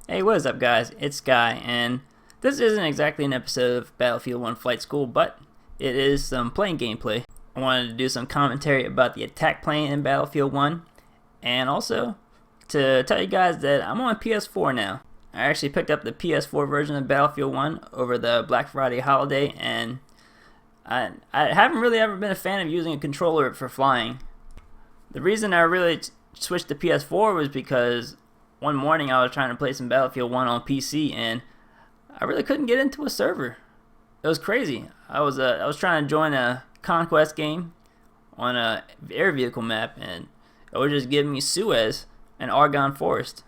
Hey, what is up, guys? It's Sky, and this isn't exactly an episode of Battlefield 1 Flight School, but it is some plane gameplay. I wanted to do some commentary about the attack plane in Battlefield 1, and also to tell you guys that I'm on PS4 now. I actually picked up the PS4 version of Battlefield 1 over the Black Friday holiday, and I haven't really ever been a fan of using a controller for flying. The reason I really switched to PS4 was because one morning I was trying to play some Battlefield 1 on PC and I really couldn't get into a server. It was crazy. I was trying to join a conquest game on a air vehicle map and it was just giving me Suez and Argonne Forest.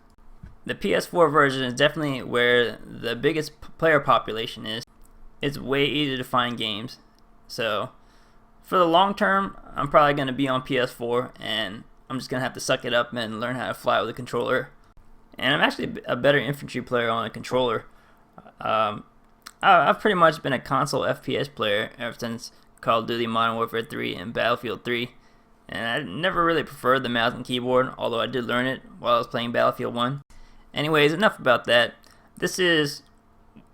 The PS4 version is definitely where the biggest player population is. It's way easier to find games. So for the long term, I'm probably going to be on PS4 and I'm just going to have to suck it up and learn how to fly with a controller. And I'm actually a better infantry player on a controller. I've pretty much been a console FPS player ever since Call of Duty Modern Warfare 3 and Battlefield 3. And I never really preferred the mouse and keyboard, although I did learn it while I was playing Battlefield 1. Anyways, enough about that. This is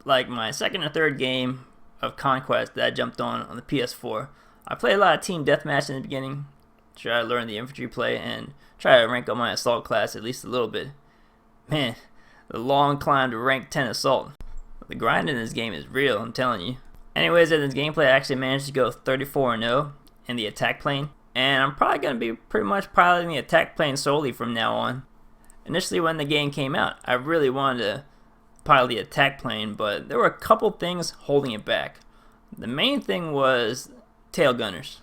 like my second or third game of Conquest that I jumped on the PS4. I played a lot of team deathmatch in the beginning, try to learn the infantry play, and try to rank up my assault class at least a little bit. Man, the long climb to rank 10 assault. The grind in this game is real, I'm telling you. Anyways, in this gameplay, I actually managed to go 34-0 in the attack plane. And I'm probably going to be pretty much piloting the attack plane solely from now on. Initially, when the game came out, I really wanted to pilot the attack plane, but there were a couple things holding it back. The main thing was tail gunners.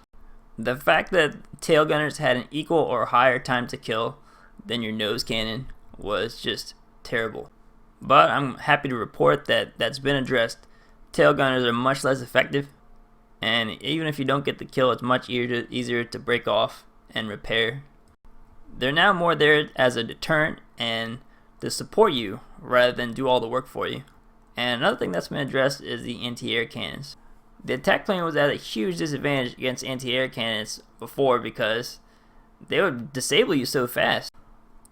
The fact that tail gunners had an equal or higher time to kill than your nose cannon was just terrible. But I'm happy to report that that's been addressed. Tail gunners are much less effective, and even if you don't get the kill, it's much easier to break off and repair. They're now more there as a deterrent and to support you rather than do all the work for you. And another thing that's been addressed is the anti-air cannons. The attack plane was at a huge disadvantage against anti-air cannons before because they would disable you so fast.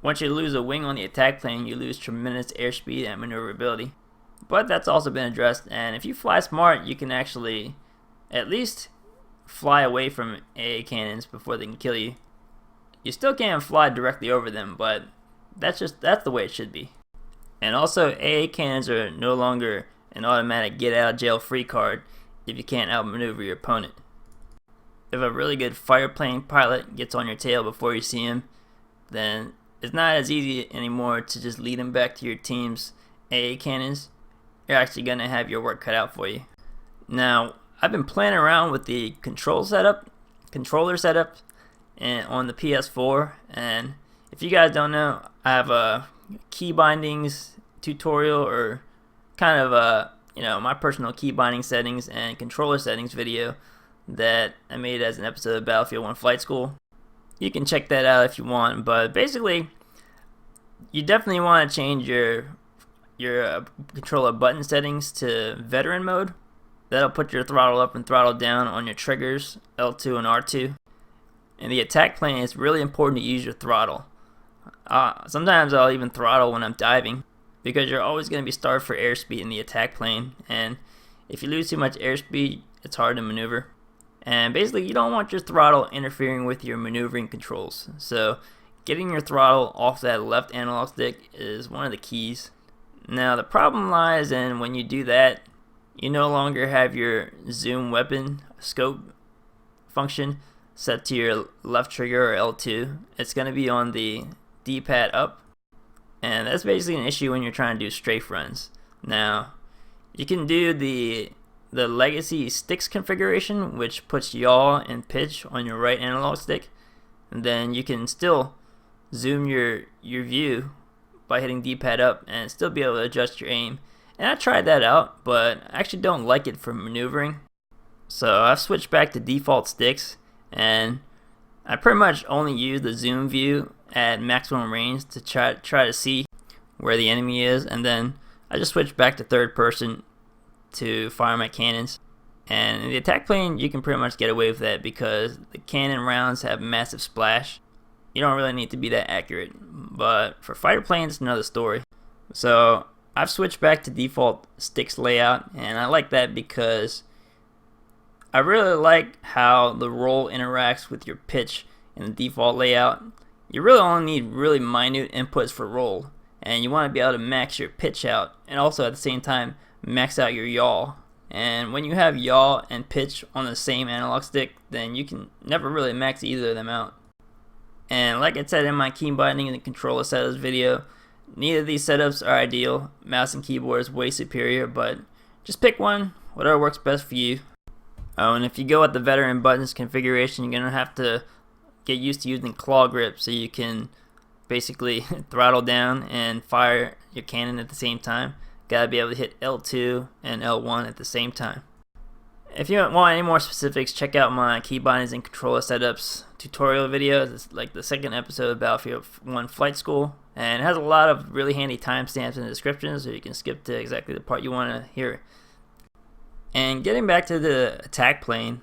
Once you lose a wing on the attack plane, you lose tremendous airspeed and maneuverability. But that's also been addressed, and if you fly smart, you can actually at least fly away from AA cannons before they can kill you. You still can't fly directly over them, but that's the way it should be. And also, AA cannons are no longer an automatic get out of jail free card if you can't outmaneuver your opponent. If a really good fighter plane pilot gets on your tail before you see him, then it's not as easy anymore to just lead him back to your team's AA cannons. You're actually going to have your work cut out for you. Now, I've been playing around with the controller setup on the PS4, and if you guys don't know, I have a key bindings tutorial, or kind of my personal key binding settings and controller settings video that I made as an episode of Battlefield 1 Flight School. You can check that out if you want, but basically, you definitely want to change your controller button settings to veteran mode. That'll put your throttle up and throttle down on your triggers, L2 and R2. In the attack plane, it's really important to use your throttle. Sometimes I'll even throttle when I'm diving, because you're always going to be starved for airspeed in the attack plane, and if you lose too much airspeed, it's hard to maneuver. And basically, you don't want your throttle interfering with your maneuvering controls. So getting your throttle off that left analog stick is one of the keys. Now, the problem lies in when you do that, you no longer have your zoom weapon scope function set to your left trigger or L2. It's going to be on the D-pad up. And that's basically an issue when you're trying to do strafe runs. Now, you can do the legacy sticks configuration, which puts yaw and pitch on your right analog stick, and then you can still zoom your view by hitting D-pad up and still be able to adjust your aim. And I tried that out, but I actually don't like it for maneuvering, so I've switched back to default sticks, and I pretty much only use the zoom view at maximum range to try to see where the enemy is, and then I just switch back to third person to fire my cannons. And in the attack plane, you can pretty much get away with that because the cannon rounds have massive splash. You don't really need to be that accurate, but for fighter planes, it's another story. So I've switched back to default sticks layout, and I like that because I really like how the roll interacts with your pitch in the default layout. You really only need really minute inputs for roll, and you want to be able to max your pitch out and also at the same time max out your yaw. And when you have yaw and pitch on the same analog stick, then you can never really max either of them out. And like I said in my key binding and controller setups video, neither of these setups are ideal. Mouse and keyboard is way superior, but just pick one, whatever works best for you. Oh, and if you go with the veteran buttons configuration, you're going to have to get used to using claw grip so you can basically throttle down and fire your cannon at the same time. Gotta be able to hit L2 and L1 at the same time. If you want any more specifics, check out my key bindings and controller setups tutorial video. It's like the second episode of Battlefield 1 Flight School, and it has a lot of really handy timestamps in the description, so you can skip to exactly the part you want to hear. And getting back to the attack plane,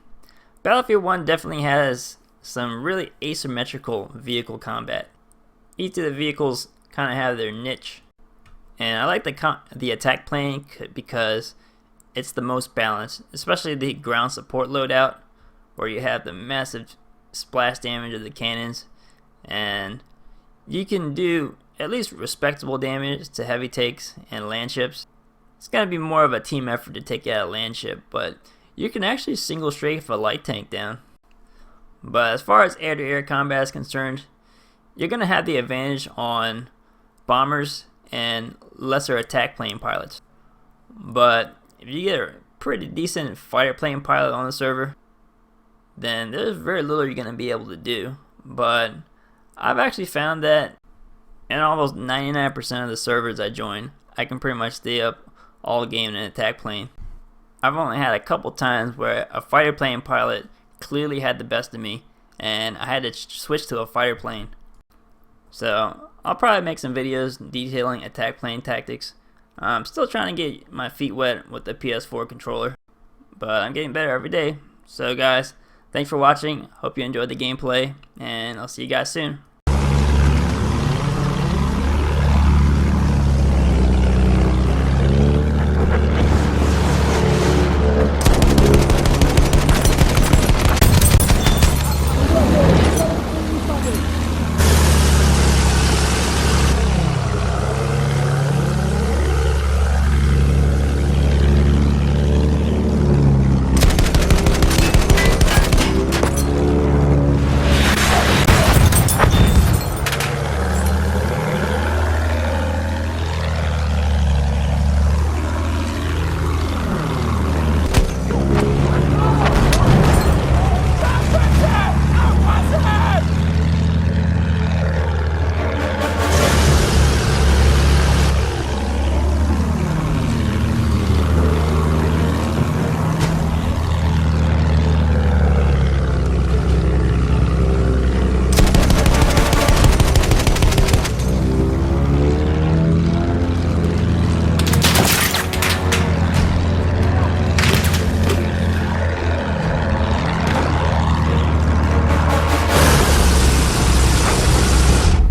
Battlefield 1 definitely has some really asymmetrical vehicle combat. Each of the vehicles kind of have their niche. And I like the attack plane because it's the most balanced, especially the ground support loadout, where you have the massive splash damage of the cannons, and you can do at least respectable damage to heavy takes and land ships. It's going to be more of a team effort to take out a land ship, but you can actually single strafe a light tank down. But as far as air-to-air combat is concerned, you're going to have the advantage on bombers and lesser attack plane pilots. But if you get a pretty decent fighter plane pilot on the server, then there's very little you're going to be able to do. But I've actually found that in almost 99% of the servers I join, I can pretty much stay up all game in an attack plane. I've only had a couple times where a fighter plane pilot clearly had the best of me, and I had to switch to a fighter plane. So I'll probably make some videos detailing attack plane tactics. I'm still trying to get my feet wet with the PS4 controller, but I'm getting better every day. So guys, thanks for watching. Hope you enjoyed the gameplay, and I'll see you guys soon.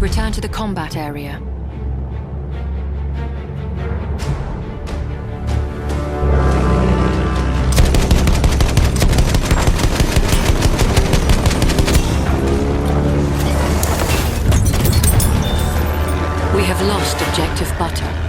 Return to the combat area. We have lost objective butter.